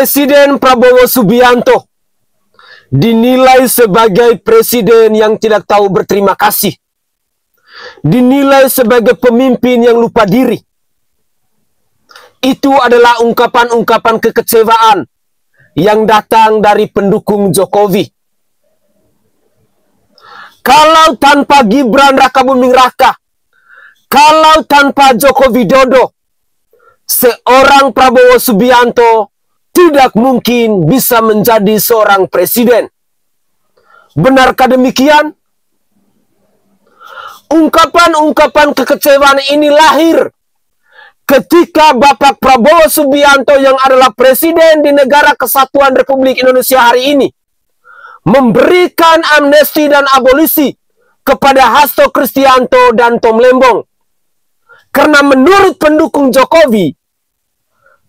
Presiden Prabowo Subianto dinilai sebagai presiden yang tidak tahu berterima kasih. Dinilai sebagai pemimpin yang lupa diri. Itu adalah ungkapan-ungkapan kekecewaan yang datang dari pendukung Jokowi. Kalau tanpa Gibran Rakabuming Raka, kalau tanpa Joko Widodo, seorang Prabowo Subianto tidak mungkin bisa menjadi seorang presiden. Benarkah demikian? Ungkapan-ungkapan kekecewaan ini lahir ketika Bapak Prabowo Subianto yang adalah presiden di Negara Kesatuan Republik Indonesia hari ini memberikan amnesti dan abolisi kepada Hasto Kristianto dan Tom Lembong. Karena menurut pendukung Jokowi,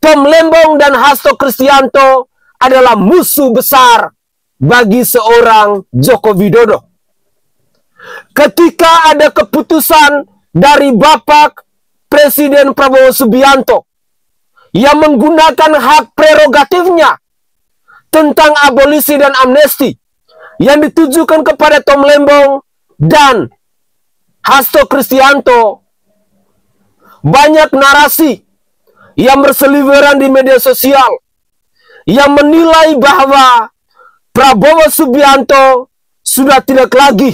Tom Lembong dan Hasto Kristianto adalah musuh besar bagi seorang Joko Widodo. Ketika ada keputusan dari Bapak Presiden Prabowo Subianto yang menggunakan hak prerogatifnya tentang abolisi dan amnesti yang ditujukan kepada Tom Lembong dan Hasto Kristianto, banyak narasi yang berseliweran di media sosial yang menilai bahwa Prabowo Subianto sudah tidak lagi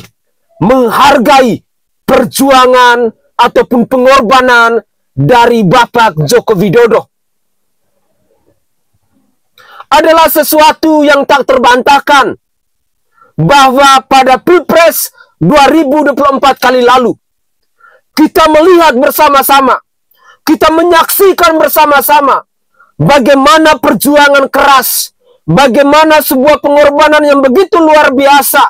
menghargai perjuangan ataupun pengorbanan dari Bapak Joko Widodo. Adalah sesuatu yang tak terbantahkan bahwa pada Pilpres 2024 kali lalu kita melihat bersama-sama, kita menyaksikan bersama-sama bagaimana perjuangan keras, bagaimana sebuah pengorbanan yang begitu luar biasa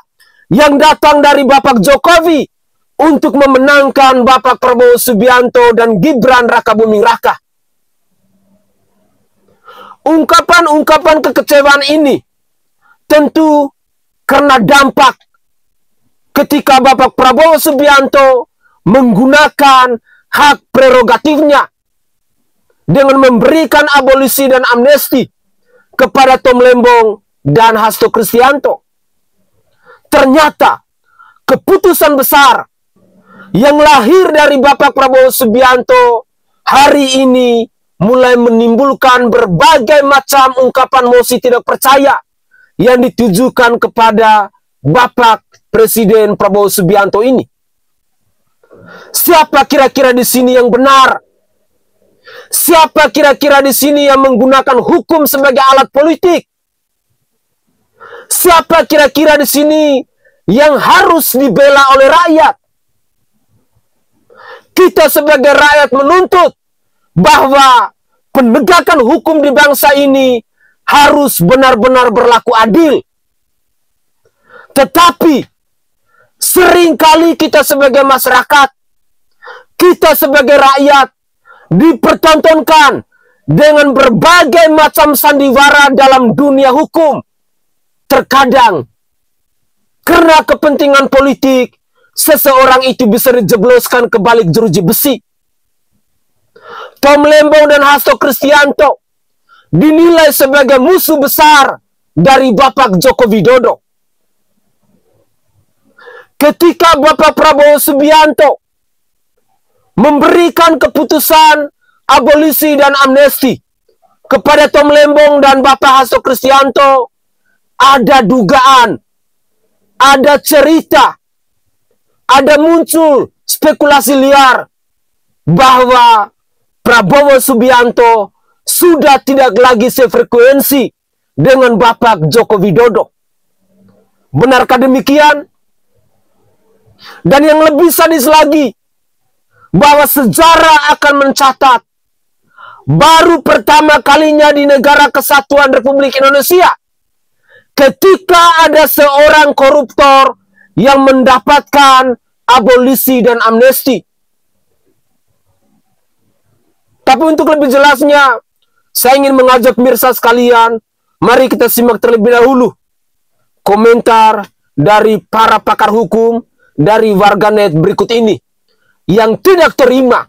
yang datang dari Bapak Jokowi untuk memenangkan Bapak Prabowo Subianto dan Gibran Rakabuming Raka. Ungkapan-ungkapan kekecewaan ini tentu karena dampak ketika Bapak Prabowo Subianto menggunakan hak prerogatifnya dengan memberikan abolisi dan amnesti kepada Tom Lembong dan Hasto Kristianto. Ternyata keputusan besar yang lahir dari Bapak Prabowo Subianto hari ini mulai menimbulkan berbagai macam ungkapan mosi tidak percaya yang ditujukan kepada Bapak Presiden Prabowo Subianto ini. Siapa kira-kira di sini yang benar? Siapa kira-kira di sini yang menggunakan hukum sebagai alat politik? Siapa kira-kira di sini yang harus dibela oleh rakyat? Kita sebagai rakyat menuntut bahwa penegakan hukum di bangsa ini harus benar-benar berlaku adil. Tetapi seringkali kita sebagai masyarakat, kita sebagai rakyat dipertontonkan dengan berbagai macam sandiwara dalam dunia hukum. Terkadang karena kepentingan politik, seseorang itu bisa dijebloskan ke balik jeruji besi. Tom Lembong dan Hasto Kristianto dinilai sebagai musuh besar dari Bapak Joko Widodo. Ketika Bapak Prabowo Subianto memberikan keputusan abolisi dan amnesti kepada Tom Lembong dan Bapak Hasto Kristianto, ada dugaan, ada cerita, ada muncul spekulasi liar bahwa Prabowo Subianto sudah tidak lagi sefrekuensi dengan Bapak Joko Widodo. Benarkah demikian? Dan yang lebih sadis lagi, bahwa sejarah akan mencatat baru pertama kalinya di Negara Kesatuan Republik Indonesia ketika ada seorang koruptor yang mendapatkan abolisi dan amnesti. Tapi untuk lebih jelasnya, saya ingin mengajak pemirsa sekalian, mari kita simak terlebih dahulu komentar dari para pakar hukum, dari warganet berikut ini, yang tidak terima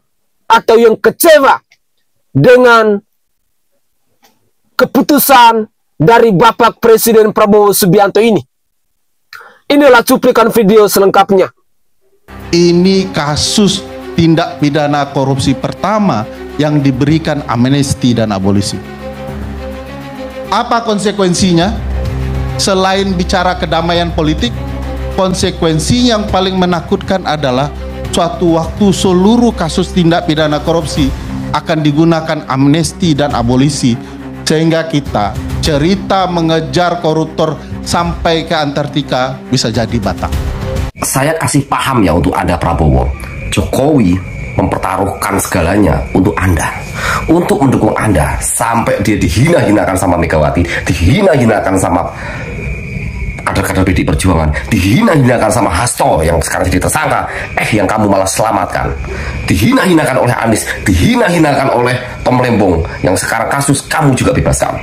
atau yang kecewa dengan keputusan dari Bapak Presiden Prabowo Subianto ini. Inilah cuplikan video selengkapnya. Ini kasus tindak pidana korupsi pertama yang diberikan amnesti dan abolisi. Apa konsekuensinya? Selain bicara kedamaian politik, konsekuensi yang paling menakutkan adalah suatu waktu seluruh kasus tindak pidana korupsi akan digunakan amnesti dan abolisi, sehingga kita cerita mengejar koruptor sampai ke Antartika bisa jadi batal. Saya kasih paham ya untuk Anda Prabowo, Jokowi mempertaruhkan segalanya untuk Anda, untuk mendukung Anda, sampai dia dihina-hinakan sama Megawati, dihina-hinakan sama kader-kader PDI Perjuangan, dihina-hinakan sama Hasto yang sekarang jadi tersangka, yang kamu malah selamatkan, dihina-hinakan oleh Anies, dihina-hinakan oleh Tom Lembong yang sekarang kasus kamu juga bebaskan.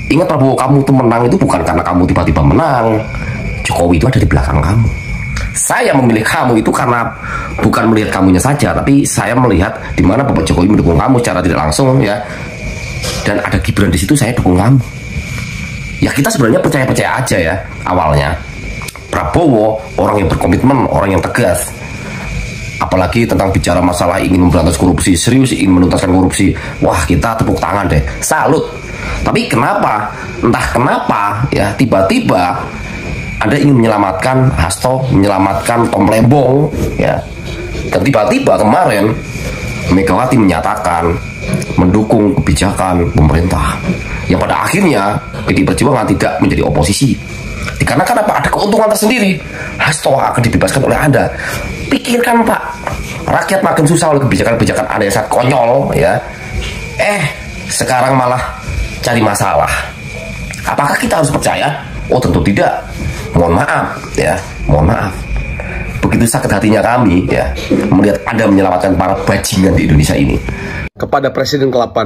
Ingat Prabowo, kamu tuh menang itu bukan karena kamu tiba-tiba menang. Jokowi itu ada di belakang kamu. Saya memilih kamu itu karena bukan melihat kamunya saja, tapi saya melihat di mana Bapak Jokowi mendukung kamu secara tidak langsung ya. Dan ada Gibran di situ, saya dukung kamu. Ya kita sebenarnya percaya-percaya aja ya awalnya. Prabowo orang yang berkomitmen, orang yang tegas. Apalagi tentang bicara masalah ingin memberantas korupsi, serius ingin menuntaskan korupsi. Wah, kita tepuk tangan deh, salut. Tapi kenapa? Entah kenapa ya tiba-tiba Anda ingin menyelamatkan Hasto, menyelamatkan Tom Lembong ya. Dan tiba-tiba kemarin Megawati menyatakan mendukung kebijakan pemerintah yang pada akhirnya PDI Perjuangan tidak menjadi oposisi. Dikarenakan apa? Ada keuntungan tersendiri. Hasto akan dibebaskan oleh Anda. Pikirkan Pak, rakyat makin susah oleh kebijakan-kebijakan Anda yang sangat konyol ya. Sekarang malah cari masalah. Apakah kita harus percaya? Oh tentu tidak. Mohon maaf ya, mohon maaf. Begitu sakit hatinya kami ya melihat Anda menyelamatkan para bajingan di Indonesia ini. Kepada Presiden ke-8,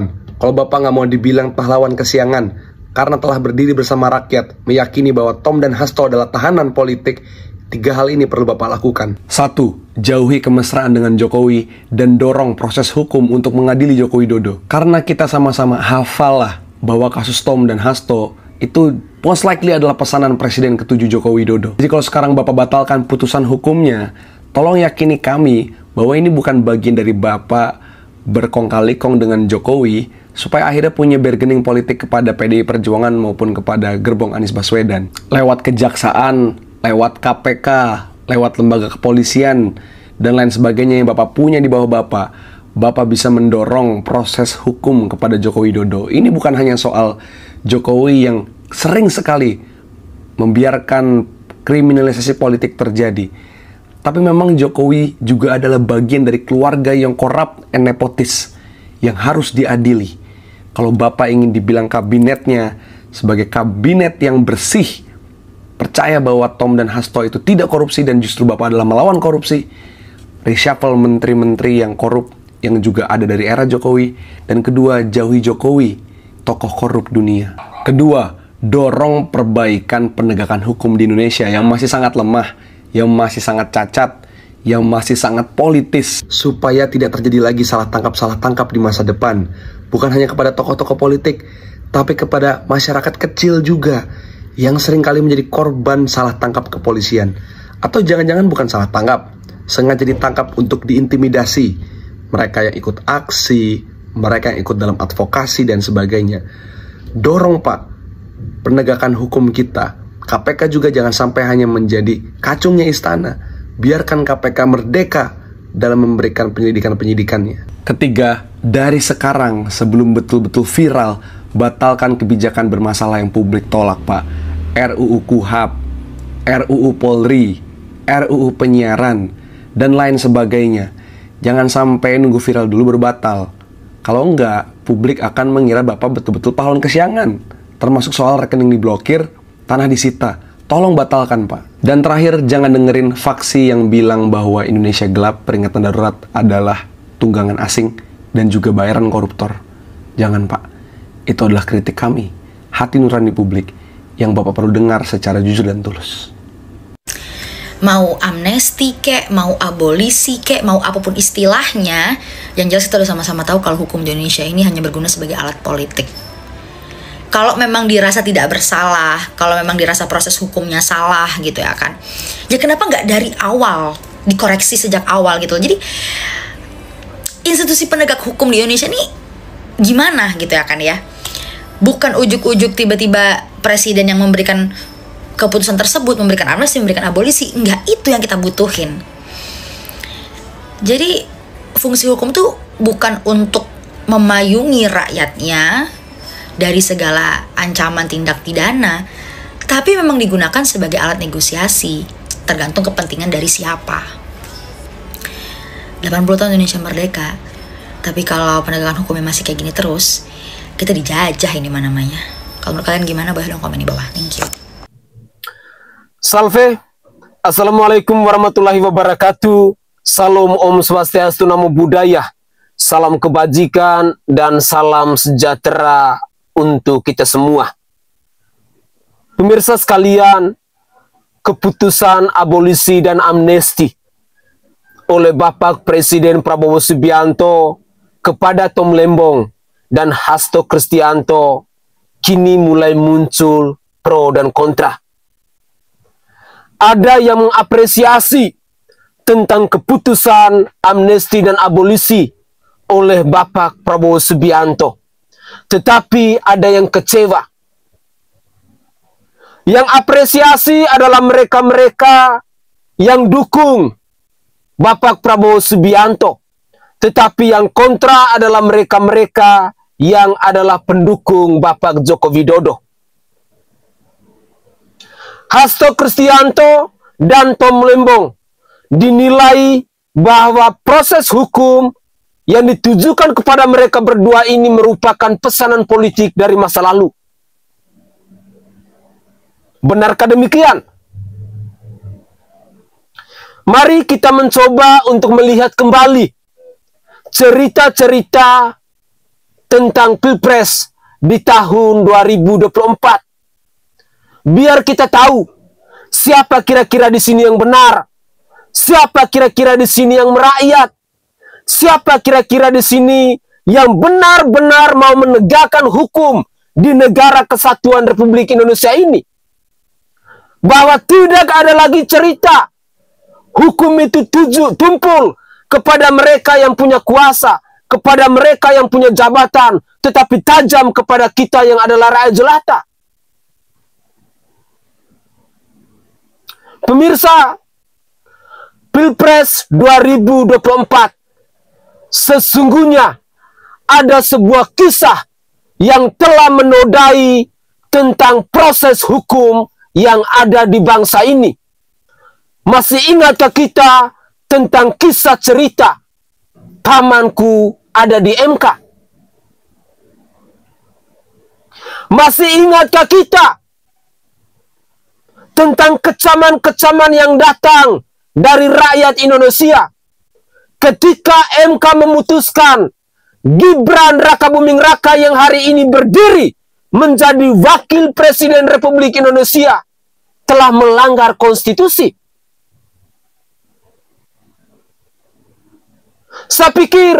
kalau Bapak nggak mau dibilang pahlawan kesiangan karena telah berdiri bersama rakyat, meyakini bahwa Tom dan Hasto adalah tahanan politik, 3 hal ini perlu Bapak lakukan. 1. Jauhi kemesraan dengan Jokowi dan dorong proses hukum untuk mengadili Joko Widodo. Karena kita sama-sama hafal lah bahwa kasus Tom dan Hasto itu most likely adalah pesanan Presiden ke-7 Joko Widodo. Jadi kalau sekarang Bapak batalkan putusan hukumnya, tolong yakini kami bahwa ini bukan bagian dari Bapak berkong kali kong dengan Jokowi supaya akhirnya punya bargaining politik kepada PDI Perjuangan maupun kepada gerbong Anies Baswedan. Lewat kejaksaan, lewat KPK, lewat lembaga kepolisian, dan lain sebagainya yang Bapak punya di bawah Bapak bisa mendorong proses hukum kepada Joko Widodo. Ini bukan hanya soal Jokowi yang sering sekali membiarkan kriminalisasi politik terjadi, tapi memang Jokowi juga adalah bagian dari keluarga yang korup dan nepotis yang harus diadili. Kalau Bapak ingin dibilang kabinetnya sebagai kabinet yang bersih, percaya bahwa Tom dan Hasto itu tidak korupsi dan justru Bapak adalah melawan korupsi, reshuffle menteri-menteri yang korup yang juga ada dari era Jokowi. Dan kedua, jauhi Jokowi, tokoh korup dunia. Kedua, dorong perbaikan penegakan hukum di Indonesia yang masih sangat lemah, yang masih sangat cacat, yang masih sangat politis, supaya tidak terjadi lagi salah tangkap di masa depan. Bukan hanya kepada tokoh-tokoh politik, tapi kepada masyarakat kecil juga yang seringkali menjadi korban salah tangkap kepolisian. Atau jangan-jangan bukan salah tangkap, sengaja ditangkap untuk diintimidasi. Mereka yang ikut aksi, mereka yang ikut dalam advokasi dan sebagainya. Dorong Pak penegakan hukum kita. KPK juga jangan sampai hanya menjadi kacungnya istana. Biarkan KPK merdeka dalam memberikan penyelidikan-penyidikannya. Ketiga, dari sekarang sebelum betul-betul viral, batalkan kebijakan bermasalah yang publik tolak Pak. RUU KUHP, RUU Polri, RUU Penyiaran, dan lain sebagainya. Jangan sampai nunggu viral dulu baru batal. Kalau enggak, publik akan mengira Bapak betul-betul pahlawan kesiangan. Termasuk soal rekening diblokir, tanah disita. Tolong batalkan Pak. Dan terakhir, jangan dengerin faksi yang bilang bahwa Indonesia gelap, peringatan darurat adalah tunggangan asing dan juga bayaran koruptor. Jangan Pak. Itu adalah kritik kami, hati nurani publik, yang Bapak perlu dengar secara jujur dan tulus. Mau amnesti kek, mau abolisi kek, mau apapun istilahnya, yang jelas kita udah sama-sama tahu kalau hukum di Indonesia ini hanya berguna sebagai alat politik. kalau memang dirasa tidak bersalah, kalau memang dirasa proses hukumnya salah gitu ya kan, ya kenapa nggak dari awal dikoreksi sejak awal gitu. Jadi institusi penegak hukum di Indonesia ini gimana gitu ya kan ya, bukan ujuk-ujuk tiba-tiba presiden yang memberikan keputusan tersebut, memberikan amnesti, memberikan abolisi. Enggak, itu yang kita butuhin. Jadi fungsi hukum tuh bukan untuk memayungi rakyatnya dari segala ancaman tindak pidana, tapi memang digunakan sebagai alat negosiasi, tergantung kepentingan dari siapa. 80 tahun Indonesia merdeka, tapi kalau penegakan hukumnya masih kayak gini terus, kita dijajah ini namanya. Kalau menurut kalian gimana? Boleh dong komen di bawah. Thank you. Salve, Assalamualaikum warahmatullahi wabarakatuh. Salam Om Swastiastu, Namo Buddhaya. Salam kebajikan dan salam sejahtera untuk kita semua. Pemirsa sekalian, keputusan abolisi dan amnesti oleh Bapak Presiden Prabowo Subianto kepada Tom Lembong dan Hasto Kristianto kini mulai muncul pro dan kontra. Ada yang mengapresiasi tentang keputusan amnesti dan abolisi oleh Bapak Prabowo Subianto. Tetapi ada yang kecewa. Yang apresiasi adalah mereka-mereka yang dukung Bapak Prabowo Subianto. Tetapi yang kontra adalah mereka-mereka yang adalah pendukung Bapak Joko Widodo. Hasto Kristianto dan Tom Lembong dinilai bahwa proses hukum yang ditujukan kepada mereka berdua ini merupakan pesanan politik dari masa lalu. Benarkah demikian? Mari kita mencoba untuk melihat kembali cerita-cerita tentang Pilpres di tahun 2024. Biar kita tahu siapa kira-kira di sini yang benar, siapa kira-kira di sini yang merakyat, siapa kira-kira di sini yang benar-benar mau menegakkan hukum di negara kesatuan Republik Indonesia ini. Bahwa tidak ada lagi cerita hukum itu tumpul kepada mereka yang punya kuasa, kepada mereka yang punya jabatan, tetapi tajam kepada kita yang adalah rakyat jelata. Pemirsa, Pilpres 2024 sesungguhnya ada sebuah kisah yang telah menodai tentang proses hukum yang ada di bangsa ini. Masih ingatkah kita tentang kisah cerita pamanku ada di MK? Masih ingatkah kita tentang kecaman-kecaman yang datang dari rakyat Indonesia ketika MK memutuskan Gibran Rakabuming Raka yang hari ini berdiri menjadi Wakil Presiden Republik Indonesia telah melanggar konstitusi? Saya pikir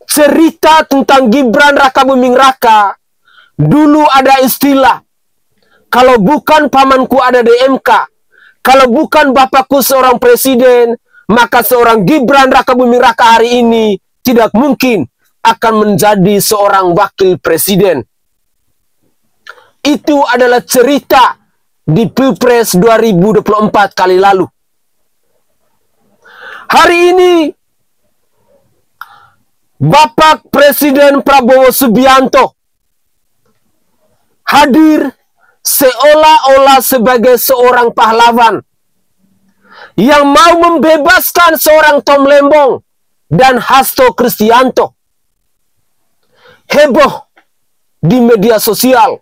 cerita tentang Gibran Rakabuming Raka dulu ada istilah, kalau bukan pamanku ada di MK, kalau bukan bapakku seorang presiden, maka seorang Gibran Rakabuming Raka hari ini tidak mungkin akan menjadi seorang wakil presiden. Itu adalah cerita di Pilpres 2024 kali lalu. Hari ini, Bapak Presiden Prabowo Subianto hadir seolah-olah sebagai seorang pahlawan yang mau membebaskan seorang Tom Lembong dan Hasto Kristianto. Heboh di media sosial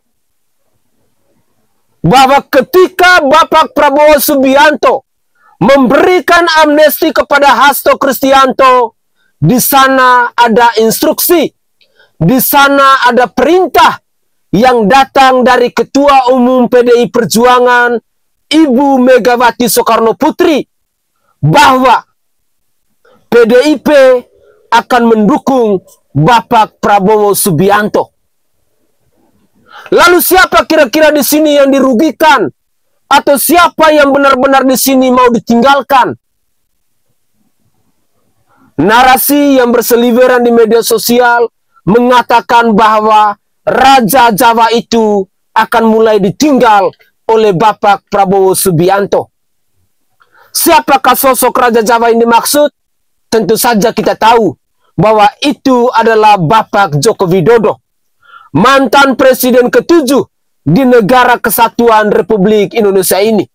bahwa ketika Bapak Prabowo Subianto memberikan amnesti kepada Hasto Kristianto, di sana ada instruksi, di sana ada perintah yang datang dari Ketua Umum PDI Perjuangan, Ibu Megawati Soekarno Putri, bahwa PDIP akan mendukung Bapak Prabowo Subianto. Lalu siapa kira-kira di sini yang dirugikan? Atau siapa yang benar-benar di sini mau ditinggalkan? Narasi yang berseliweran di media sosial mengatakan bahwa Raja Jawa itu akan mulai ditinggal oleh Bapak Prabowo Subianto. Siapakah sosok Raja Jawa ini dimaksud? Tentu saja kita tahu bahwa itu adalah Bapak Joko Widodo, mantan Presiden ke-7 di Negara Kesatuan Republik Indonesia ini.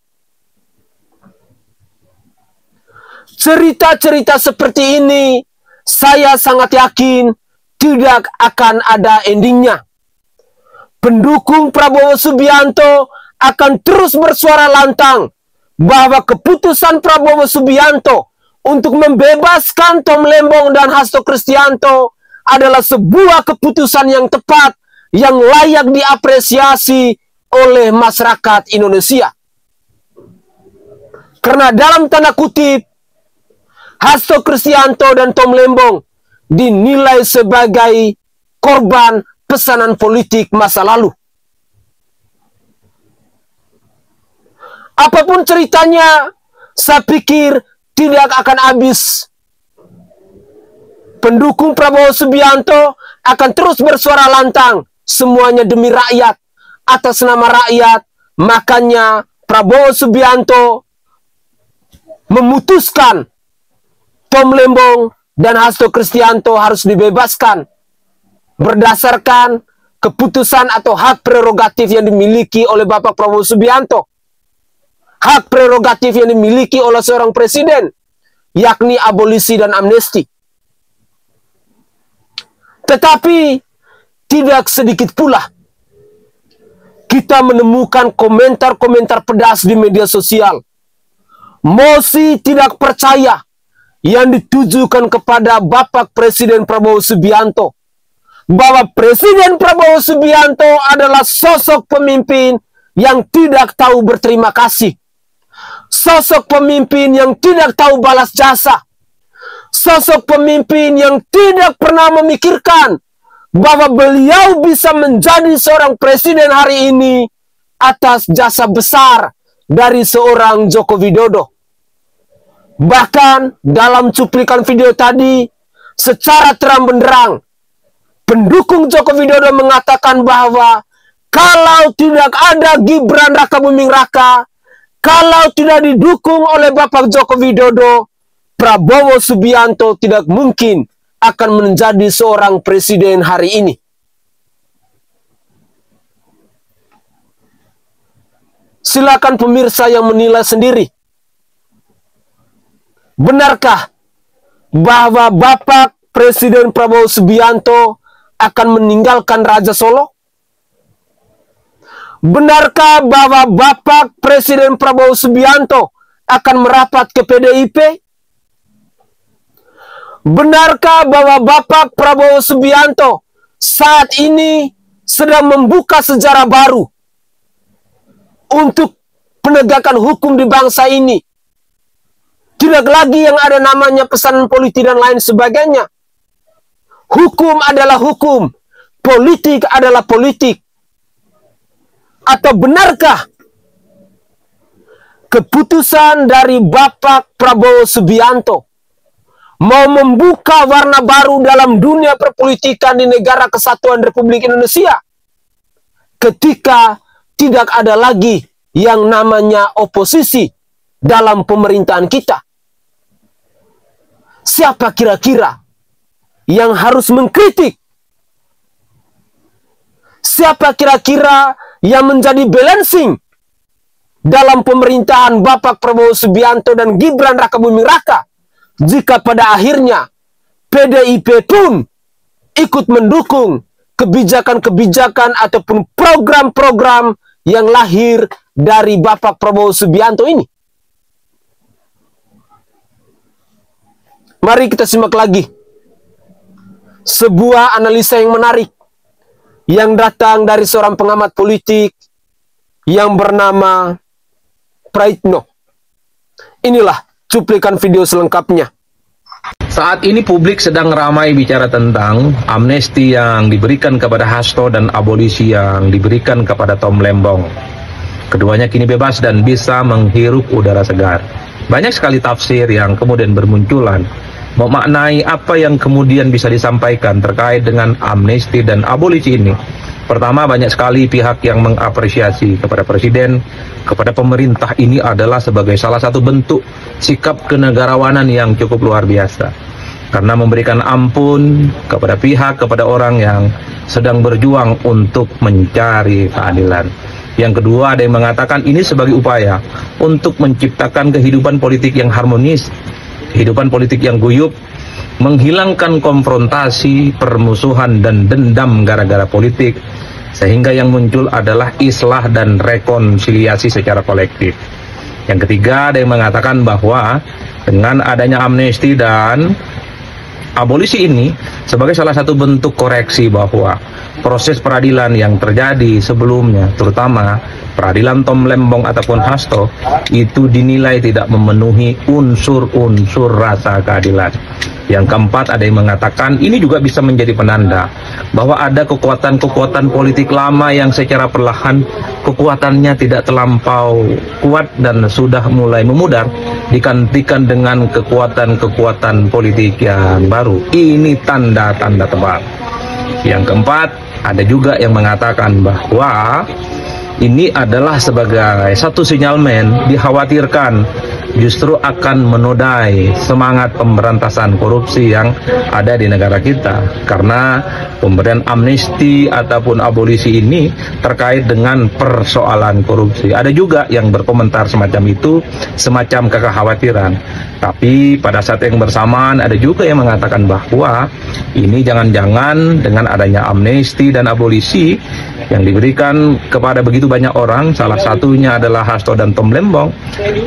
Cerita-cerita seperti ini, saya sangat yakin tidak akan ada endingnya. Pendukung Prabowo Subianto akan terus bersuara lantang bahwa keputusan Prabowo Subianto untuk membebaskan Tom Lembong dan Hasto Kristianto adalah sebuah keputusan yang tepat, yang layak diapresiasi oleh masyarakat Indonesia. Karena dalam tanda kutip, Hasto Kristianto dan Tom Lembong dinilai sebagai korban pesanan politik masa lalu. Apapun ceritanya, saya pikir tidak akan habis. Pendukung Prabowo Subianto akan terus bersuara lantang, semuanya demi rakyat, atas nama rakyat. Makanya Prabowo Subianto memutuskan Tom Lembong dan Hasto Kristianto harus dibebaskan berdasarkan keputusan atau hak prerogatif yang dimiliki oleh Bapak Prabowo Subianto. Hak prerogatif yang dimiliki oleh seorang presiden, yakni abolisi dan amnesti. Tetapi tidak sedikit pula kita menemukan komentar-komentar pedas di media sosial, mosi tidak percaya yang ditujukan kepada Bapak Presiden Prabowo Subianto, bahwa Presiden Prabowo Subianto adalah sosok pemimpin yang tidak tahu berterima kasih, sosok pemimpin yang tidak tahu balas jasa, sosok pemimpin yang tidak pernah memikirkan bahwa beliau bisa menjadi seorang presiden hari ini atas jasa besar dari seorang Joko Widodo. Bahkan dalam cuplikan video tadi, secara terang benderang, pendukung Joko Widodo mengatakan bahwa kalau tidak ada Gibran Rakabuming Raka, kalau tidak didukung oleh Bapak Joko Widodo, Prabowo Subianto tidak mungkin akan menjadi seorang presiden hari ini. Silakan pemirsa yang menilai sendiri. Benarkah bahwa Bapak Presiden Prabowo Subianto akan meninggalkan Raja Solo? Benarkah bahwa Bapak Presiden Prabowo Subianto akan merapat ke PDIP? Benarkah bahwa Bapak Prabowo Subianto saat ini sedang membuka sejarah baru untuk penegakan hukum di bangsa ini? Tidak lagi yang ada namanya pesanan politik dan lain sebagainya. Hukum adalah hukum, politik adalah politik. Atau benarkah keputusan dari Bapak Prabowo Subianto mau membuka warna baru dalam dunia perpolitikan di Negara Kesatuan Republik Indonesia ketika tidak ada lagi yang namanya oposisi dalam pemerintahan kita? Siapa kira-kira yang harus mengkritik? Siapa kira-kira yang menjadi balancing dalam pemerintahan Bapak Prabowo Subianto dan Gibran Rakabuming Raka jika pada akhirnya PDIP pun ikut mendukung kebijakan-kebijakan ataupun program-program yang lahir dari Bapak Prabowo Subianto ini? Mari kita simak lagi sebuah analisa yang menarik yang datang dari seorang pengamat politik yang bernama Praitno. Inilah cuplikan video selengkapnya. Saat ini publik sedang ramai bicara tentang amnesti yang diberikan kepada Hasto dan abolisi yang diberikan kepada Tom Lembong. Keduanya kini bebas dan bisa menghirup udara segar. Banyak sekali tafsir yang kemudian bermunculan memaknai apa yang kemudian bisa disampaikan terkait dengan amnesti dan abolisi ini. Pertama, banyak sekali pihak yang mengapresiasi kepada Presiden, kepada pemerintah ini adalah sebagai salah satu bentuk sikap kenegarawanan yang cukup luar biasa. Karena memberikan ampun kepada orang yang sedang berjuang untuk mencari keadilan. Yang kedua, ada yang mengatakan ini sebagai upaya untuk menciptakan kehidupan politik yang harmonis, kehidupan politik yang guyup, menghilangkan konfrontasi, permusuhan, dan dendam gara-gara politik, sehingga yang muncul adalah islah dan rekonsiliasi secara kolektif. Yang ketiga, ada yang mengatakan bahwa dengan adanya amnesti dan abolisi ini sebagai salah satu bentuk koreksi bahwa proses peradilan yang terjadi sebelumnya, terutama peradilan Tom Lembong ataupun Hasto, itu dinilai tidak memenuhi unsur-unsur rasa keadilan. Yang keempat, ada yang mengatakan ini juga bisa menjadi penanda bahwa ada kekuatan-kekuatan politik lama yang secara perlahan kekuatannya tidak terlampau kuat dan sudah mulai memudar, digantikan dengan kekuatan-kekuatan politik yang baru. Ini tanda-tanda tebal. Yang keempat, ada juga yang mengatakan bahwa ini adalah sebagai satu sinyalmen dikhawatirkan justru akan menodai semangat pemberantasan korupsi yang ada di negara kita, karena pemberian amnesti ataupun abolisi ini terkait dengan persoalan korupsi. Ada juga yang berkomentar semacam itu, semacam kekhawatiran. Tapi pada saat yang bersamaan ada juga yang mengatakan bahwa ini jangan-jangan dengan adanya amnesti dan abolisi yang diberikan kepada begitu banyak orang, salah satunya adalah Hasto dan Tom Lembong,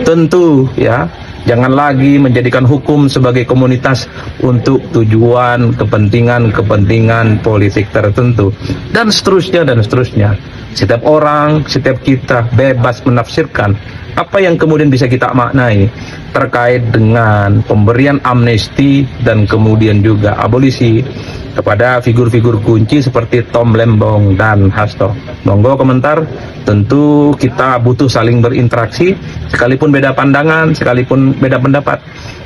tentu ya jangan lagi menjadikan hukum sebagai komunitas untuk tujuan kepentingan politik tertentu, dan seterusnya dan seterusnya. Setiap orang, setiap kita bebas menafsirkan apa yang kemudian bisa kita maknai terkait dengan pemberian amnesti dan kemudian juga abolisi kepada figur-figur kunci seperti Tom Lembong dan Hasto. Monggo komentar. Tentu kita butuh saling berinteraksi, sekalipun beda pandangan, sekalipun beda pendapat.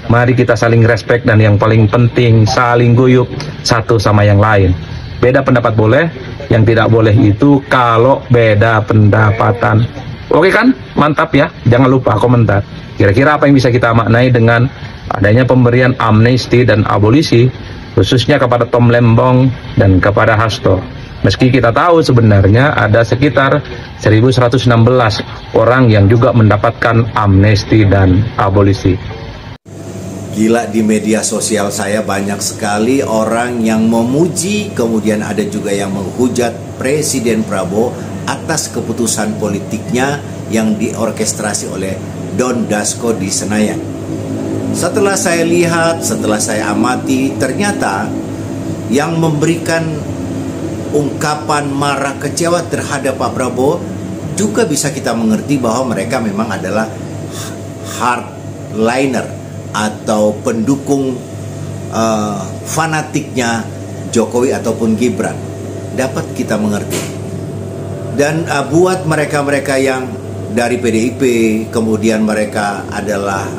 Mari kita saling respect, dan yang paling penting saling guyup satu sama yang lain. Beda pendapat boleh, yang tidak boleh itu kalau beda pendapatan. Oke kan? Mantap ya. Jangan lupa komentar. Kira-kira apa yang bisa kita maknai dengan adanya pemberian amnesti dan abolisi, khususnya kepada Tom Lembong dan kepada Hasto. Meski kita tahu sebenarnya ada sekitar 1116 orang yang juga mendapatkan amnesti dan abolisi. Gila, di media sosial saya banyak sekali orang yang memuji, kemudian ada juga yang menghujat Presiden Prabowo atas keputusan politiknya yang diorkestrasi oleh Don Dasko di Senayan. Setelah saya lihat, setelah saya amati, ternyata yang memberikan ungkapan marah kecewa terhadap Pak Prabowo juga bisa kita mengerti bahwa mereka memang adalah hardliner atau pendukung fanatiknya Jokowi ataupun Gibran. Dapat kita mengerti. Dan buat mereka-mereka yang dari PDIP, kemudian mereka adalah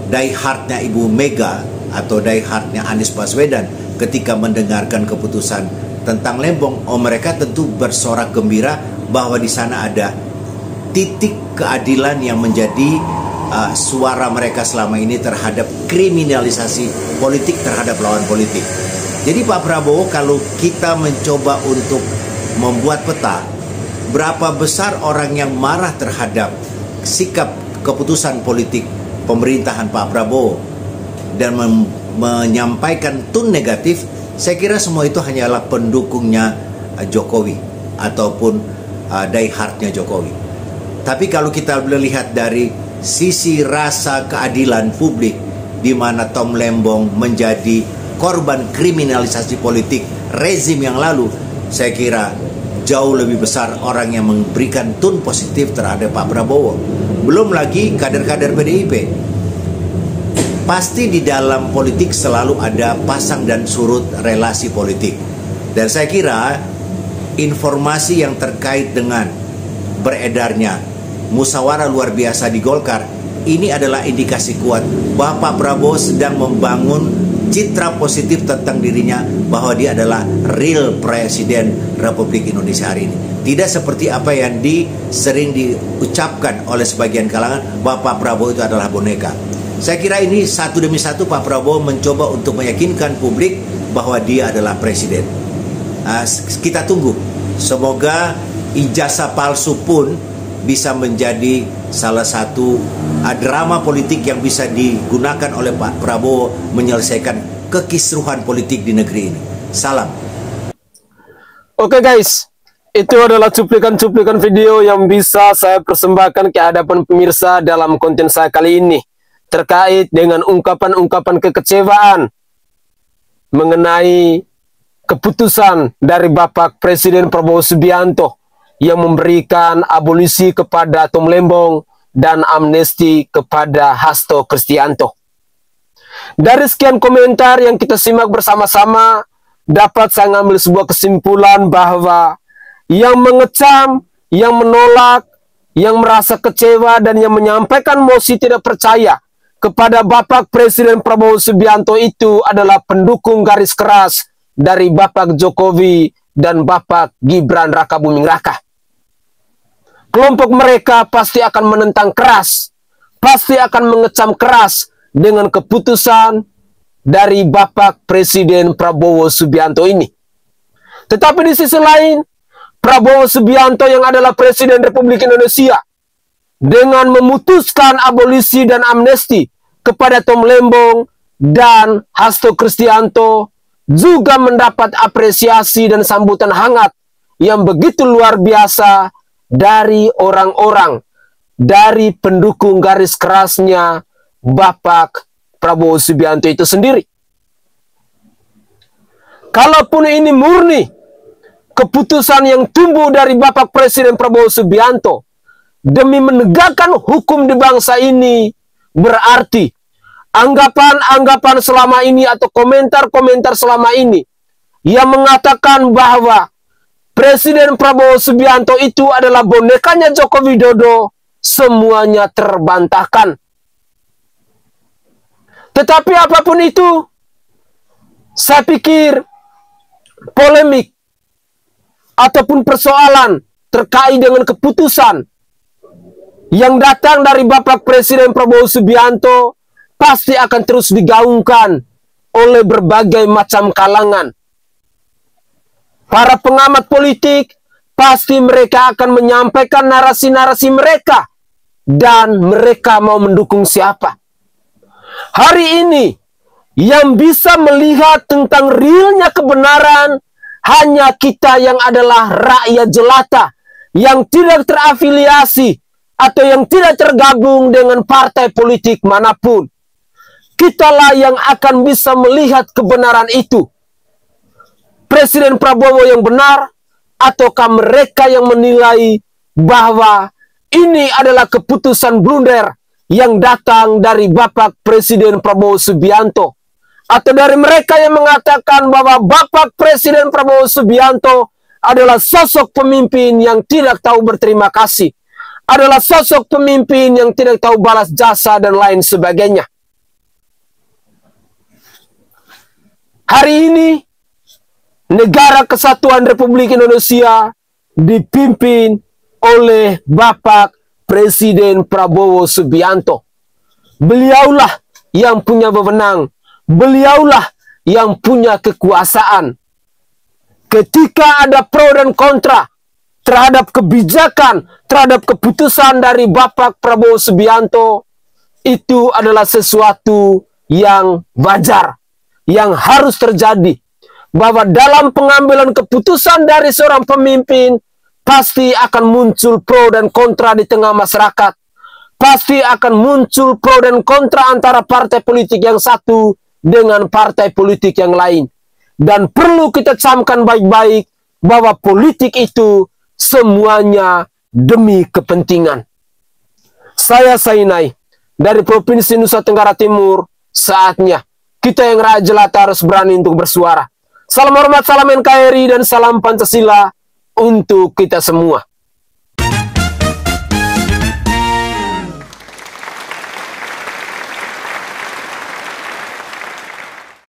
diehardnya Ibu Mega atau diehardnya Anies Baswedan ketika mendengarkan keputusan tentang Lembong, mereka tentu bersorak gembira bahwa di sana ada titik keadilan yang menjadi suara mereka selama ini terhadap kriminalisasi politik terhadap lawan politik. Jadi Pak Prabowo, kalau kita mencoba untuk membuat peta berapa besar orang yang marah terhadap sikap keputusan politik pemerintahan Pak Prabowo dan menyampaikan tone negatif, saya kira semua itu hanyalah pendukungnya Jokowi ataupun diehardnya Jokowi. Tapi kalau kita melihat dari sisi rasa keadilan publik, di mana Tom Lembong menjadi korban kriminalisasi politik rezim yang lalu, saya kira jauh lebih besar orang yang memberikan tone positif terhadap Pak Prabowo. Belum lagi kader-kader PDIP. pasti di dalam politik selalu ada pasang dan surut relasi politik. Dan saya kira informasi yang terkait dengan beredarnya musyawarah luar biasa di Golkar ini adalah indikasi kuat bahwa Pak Prabowo sedang membangun citra positif tentang dirinya bahwa dia adalah real Presiden Republik Indonesia hari ini. Tidak seperti apa yang sering diucapkan oleh sebagian kalangan bahwa Pak Prabowo itu adalah boneka. Saya kira ini satu demi satu Pak Prabowo mencoba untuk meyakinkan publik bahwa dia adalah presiden. Kita tunggu. Semoga ijazah palsu pun bisa menjadi salah satu drama politik yang bisa digunakan oleh Pak Prabowo menyelesaikan kekisruhan politik di negeri ini. Salam. Oke guys, itu adalah cuplikan-cuplikan video yang bisa saya persembahkan ke hadapan pemirsa dalam konten saya kali ini terkait dengan ungkapan-ungkapan kekecewaan mengenai keputusan dari Bapak Presiden Prabowo Subianto yang memberikan abolisi kepada Tom Lembong dan amnesti kepada Hasto Kristianto. Dari sekian komentar yang kita simak bersama-sama, dapat saya ngambil sebuah kesimpulan bahwa yang mengecam, yang menolak, yang merasa kecewa, dan yang menyampaikan mosi tidak percaya kepada Bapak Presiden Prabowo Subianto itu adalah pendukung garis keras dari Bapak Jokowi dan Bapak Gibran Rakabuming Raka. Kelompok mereka pasti akan menentang keras, pasti akan mengecam keras dengan keputusan dari Bapak Presiden Prabowo Subianto ini. Tetapi di sisi lain, Prabowo Subianto yang adalah Presiden Republik Indonesia dengan memutuskan abolisi dan amnesti kepada Tom Lembong dan Hasto Kristianto juga mendapat apresiasi dan sambutan hangat yang begitu luar biasa dari orang-orang, dari pendukung garis kerasnya Bapak Prabowo Subianto itu sendiri. Kalaupun ini murni keputusan yang tumbuh dari Bapak Presiden Prabowo Subianto demi menegakkan hukum di bangsa ini, berarti anggapan-anggapan selama ini atau komentar-komentar selama ini yang mengatakan bahwa Presiden Prabowo Subianto itu adalah bonekanya Joko Widodo, semuanya terbantahkan. Tetapi apapun itu, saya pikir polemik ataupun persoalan terkait dengan keputusan yang datang dari Bapak Presiden Prabowo Subianto pasti akan terus digaungkan oleh berbagai macam kalangan. Para pengamat politik pasti mereka akan menyampaikan narasi-narasi mereka dan mereka mau mendukung siapa. Hari ini yang bisa melihat tentang realnya kebenaran hanya kita yang adalah rakyat jelata yang tidak terafiliasi atau yang tidak tergabung dengan partai politik manapun. Kitalah yang akan bisa melihat kebenaran itu. Presiden Prabowo yang benar, ataukah mereka yang menilai bahwa ini adalah keputusan blunder yang datang dari Bapak Presiden Prabowo Subianto, atau dari mereka yang mengatakan bahwa Bapak Presiden Prabowo Subianto adalah sosok pemimpin yang tidak tahu berterima kasih, adalah sosok pemimpin yang tidak tahu balas jasa dan lain sebagainya. Hari ini Negara Kesatuan Republik Indonesia dipimpin oleh Bapak Presiden Prabowo Subianto. Beliaulah yang punya wewenang, beliaulah yang punya kekuasaan. Ketika ada pro dan kontra terhadap kebijakan, terhadap keputusan dari Bapak Prabowo Subianto, itu adalah sesuatu yang wajar, yang harus terjadi. Bahwa dalam pengambilan keputusan dari seorang pemimpin, pasti akan muncul pro dan kontra di tengah masyarakat. Pasti akan muncul pro dan kontra antara partai politik yang satu dengan partai politik yang lain. Dan perlu kita camkan baik-baik bahwa politik itu semuanya demi kepentingan. Saya Sainai dari Provinsi Nusa Tenggara Timur Saatnya kita yang rakyat jelata harus berani untuk bersuara. Salam hormat, salam NKRI, dan salam Pancasila untuk kita semua.